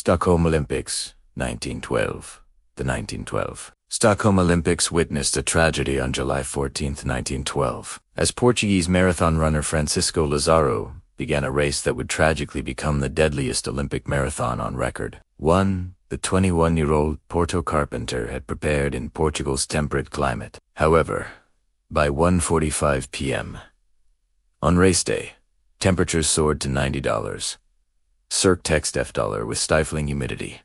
Stockholm Olympics, 1912. The 1912 Stockholm Olympics witnessed a tragedy on July 14, 1912, as Portuguese marathon runner Francisco Lazaro began a race that would tragically become the deadliest Olympic marathon on record. One, the 21-year-old Porto carpenter had prepared in Portugal's temperate climate. However, by 1:45 p.m. on race day, temperatures soared to $90. Circ text $, with stifling humidity,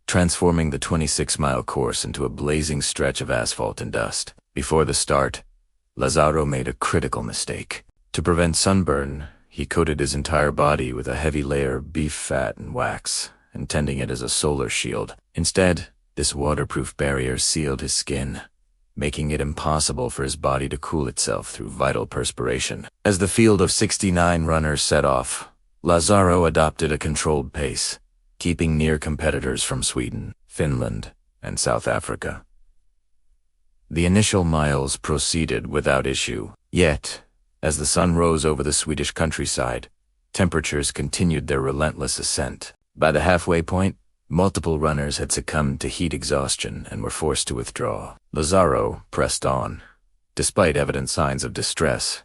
transforming the 26-mile course into a blazing stretch of asphalt and dust. Before the start, Lazaro made a critical mistake. To prevent sunburn, he coated his entire body with a heavy layer of beef fat and wax, intending it as a solar shield. Instead, this waterproof barrier sealed his skin, making it impossible for his body to cool itself through vital perspiration. As the field of 69 runners set off, Lazaro adopted a controlled pace, keeping near competitors from Sweden, Finland, and South Africa. The initial miles proceeded without issue, yet, as the sun rose over the Swedish countryside, temperatures continued their relentless ascent. By the halfway point, multiple runners had succumbed to heat exhaustion and were forced to withdraw. Lazaro pressed on, despite evident signs of distress.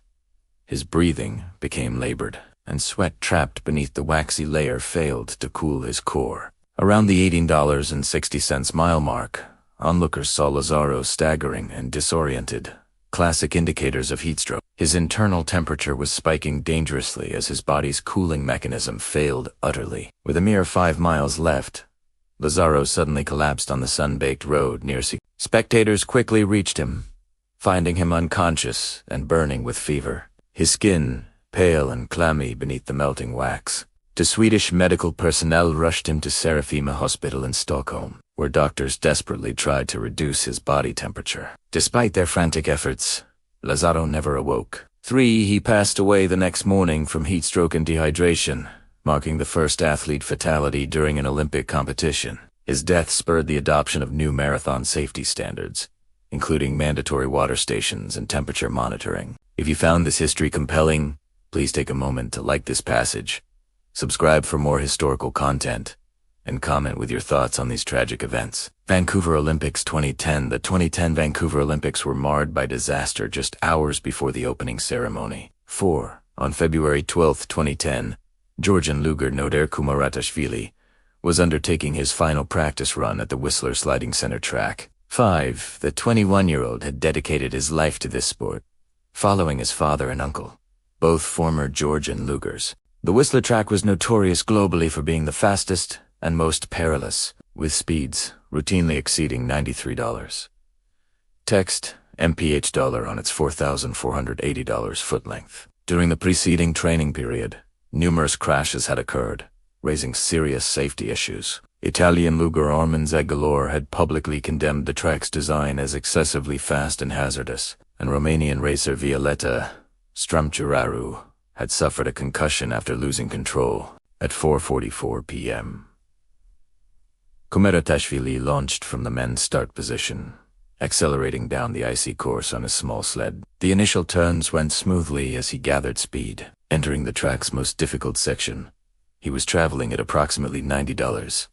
His breathing became labored, and sweat trapped beneath the waxy layer failed to cool his core. Around the $18.60 mile mark, onlookers saw Lazaro staggering and disoriented, classic indicators of heat stroke. His internal temperature was spiking dangerously as his body's cooling mechanism failed utterly. With a mere 5 miles left, Lazaro suddenly collapsed on the sun-baked road near sea. Spectators quickly reached him, finding him unconscious and burning with fever, his skin pale and clammy beneath the melting wax. The Swedish medical personnel rushed him to Seraphima Hospital in Stockholm, where doctors desperately tried to reduce his body temperature. Despite their frantic efforts, Lazaro never awoke. He passed away the next morning from heat stroke and dehydration, marking the first athlete fatality during an Olympic competition. His death spurred the adoption of new marathon safety standards, including mandatory water stations and temperature monitoring. If you found this history compelling, please take a moment to like this passage, subscribe for more historical content, and comment with your thoughts on these tragic events. Vancouver Olympics 2010. The 2010 Vancouver Olympics were marred by disaster just hours before the opening ceremony. On February 12, 2010, Georgian luger Nodar Kumaritashvili was undertaking his final practice run at the Whistler Sliding Center track. The 21-year-old had dedicated his life to this sport, following his father and uncle, both former Georgian lugers. The Whistler track was notorious globally for being the fastest and most perilous, with speeds routinely exceeding $93. Text $MPH on its $4,480 foot length. During the preceding training period, numerous crashes had occurred, raising serious safety issues. Italian luger Armand Zegalor had publicly condemned the track's design as excessively fast and hazardous, and Romanian racer Violeta Strumceraru had suffered a concussion after losing control at 4:44 p.m. Kumaritashvili launched from the men's start position, accelerating down the icy course on his small sled. The initial turns went smoothly as he gathered speed. Entering the track's most difficult section, he was traveling at approximately $90.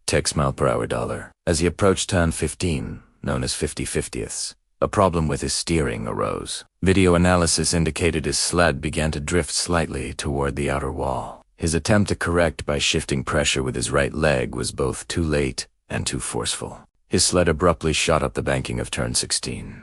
Text mile per hour dollar. As he approached turn 15, known as 50/50ths, a problem with his steering arose. Video analysis indicated his sled began to drift slightly toward the outer wall. His attempt to correct by shifting pressure with his right leg was both too late and too forceful. His sled abruptly shot up the banking of turn 16,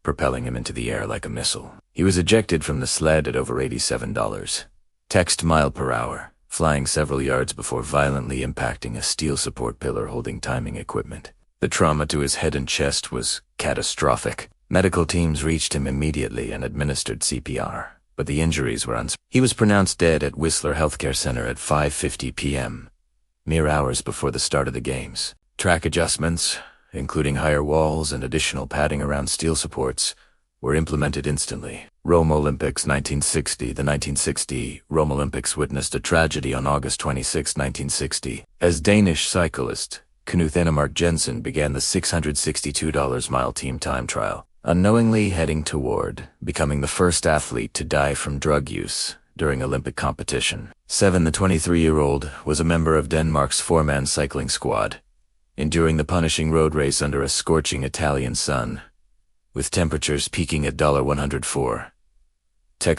propelling him into the air like a missile. He was ejected from the sled at over $87. Text mile per hour, flying several yards before violently impacting a steel support pillar holding timing equipment. The trauma to his head and chest was catastrophic. Medical teams reached him immediately and administered CPR, but the injuries were He was pronounced dead at Whistler Healthcare Center at 5:50 p.m., mere hours before the start of the games. Track adjustments, including higher walls and additional padding around steel supports, were implemented instantly. Rome Olympics 1960. The 1960 Rome Olympics witnessed a tragedy on August 26, 1960, as Danish cyclist Knud Enemark Jensen began the $662 mile team time trial, unknowingly heading toward becoming the first athlete to die from drug use during Olympic competition. 7. The 23-year-old was a member of Denmark's four-man cycling squad, enduring the punishing road race under a scorching Italian sun, with temperatures peaking at $104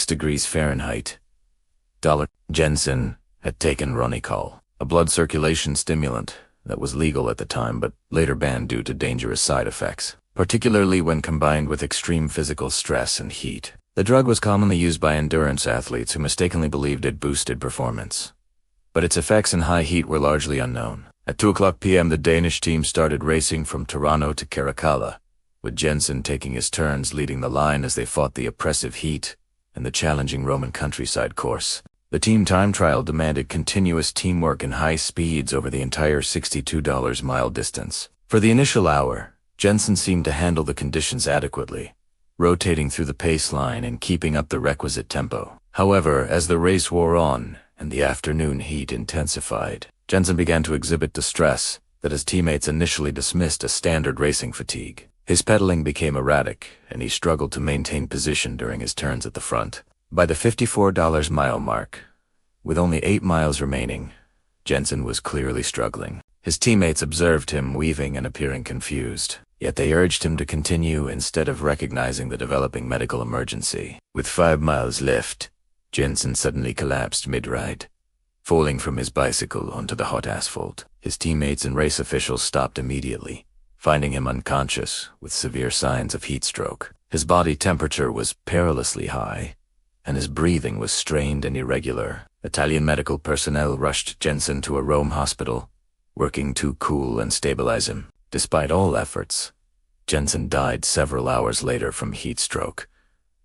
degrees Fahrenheit. Jensen had taken Ronicol, a blood circulation stimulant that was legal at the time but later banned due to dangerous side effects, particularly when combined with extreme physical stress and heat. The drug was commonly used by endurance athletes who mistakenly believed it boosted performance, but its effects in high heat were largely unknown. At 2:00 p.m. the Danish team started racing from Toronto to Caracalla, with Jensen taking his turns leading the line as they fought the oppressive heat and the challenging Roman countryside course. The team time trial demanded continuous teamwork and high speeds over the entire $62-mile distance. For the initial hour, Jensen seemed to handle the conditions adequately, rotating through the pace line and keeping up the requisite tempo. However, as the race wore on and the afternoon heat intensified, Jensen began to exhibit distress that his teammates initially dismissed as standard racing fatigue. His pedaling became erratic, and he struggled to maintain position during his turns at the front. By the $54-mile mark, with only 8 miles remaining, Jensen was clearly struggling. His teammates observed him weaving and appearing confused, yet they urged him to continue instead of recognizing the developing medical emergency. With 5 miles left, Jensen suddenly collapsed mid-ride, falling from his bicycle onto the hot asphalt. His teammates and race officials stopped immediately, finding him unconscious with severe signs of heat stroke. His body temperature was perilously high, and his breathing was strained and irregular. Italian medical personnel rushed Jensen to a Rome hospital, working to cool and stabilize him. Despite all efforts, Jensen died several hours later from heat stroke,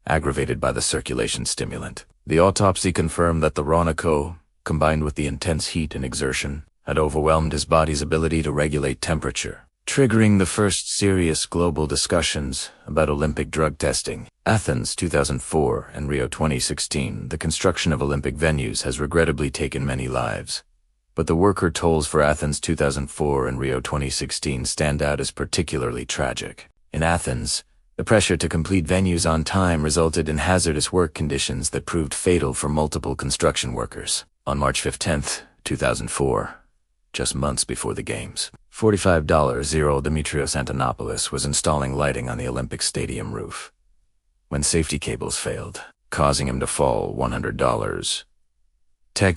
aggravated by the circulation stimulant. The autopsy confirmed that the Ronicol, combined with the intense heat and exertion, had overwhelmed his body's ability to regulate temperature, triggering the first serious global discussions about Olympic drug testing. Athens 2004 and Rio 2016, the construction of Olympic venues has regrettably taken many lives, but the worker tolls for Athens 2004 and Rio 2016 stand out as particularly tragic. In Athens, the pressure to complete venues on time resulted in hazardous work conditions that proved fatal for multiple construction workers. On March 15, 2004, just months before the Games, 45-year-old Dimitrios Antonopoulos was installing lighting on the Olympic Stadium roof when safety cables failed, causing him to fall $100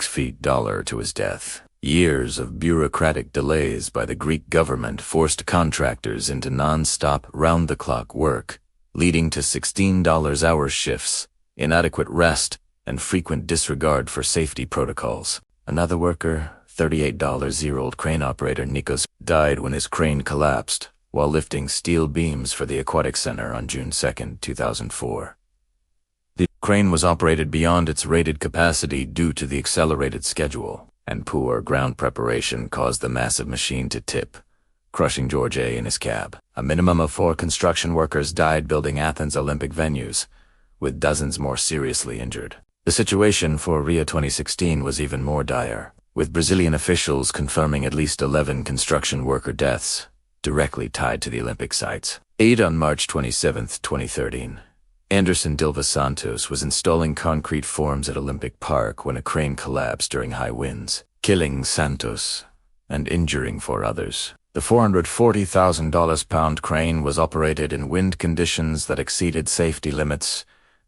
feet to his death. Years of bureaucratic delays by the Greek government forced contractors into non-stop, round-the-clock work, leading to $16-hour shifts, inadequate rest, and frequent disregard for safety protocols. Another worker, 38-year-old crane operator Nicolas, died when his crane collapsed while lifting steel beams for the Aquatic Center on June 2, 2004. The crane was operated beyond its rated capacity due to the accelerated schedule, and poor ground preparation caused the massive machine to tip, crushing George A. in his cab. A minimum of 4 construction workers died building Athens Olympic venues, with dozens more seriously injured. The situation for Rio 2016 was even more dire, with Brazilian officials confirming at least 11 construction worker deaths directly tied to the Olympic sites. 8 on March 27, 2013. Anderson Dilva Santos was installing concrete forms at Olympic Park when a crane collapsed during high winds, killing Santos and injuring 4 others. The $440,000 crane was operated in wind conditions that exceeded safety limits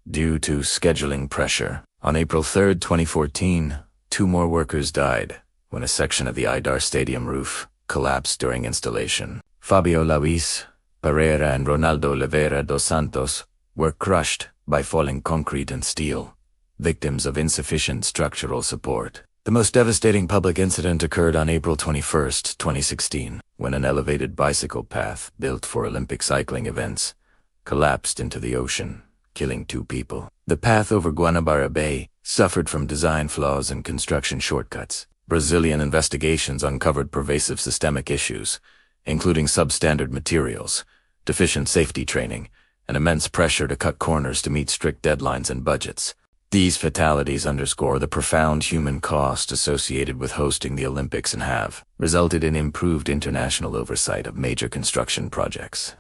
due to scheduling pressure. On April 3, 2014, 2 more workers died when a section of the Idar Stadium roof collapsed during installation. Fabio Luis Pereira and Ronaldo Oliveira dos Santos were crushed by falling concrete and steel, victims of insufficient structural support. The most devastating public incident occurred on April 21, 2016, when an elevated bicycle path built for Olympic cycling events collapsed into the ocean, killing 2 people. The path over Guanabara Bay suffered from design flaws and construction shortcuts. Brazilian investigations uncovered pervasive systemic issues, including substandard materials, deficient safety training, and immense pressure to cut corners to meet strict deadlines and budgets. These fatalities underscore the profound human cost associated with hosting the Olympics and have resulted in improved international oversight of major construction projects.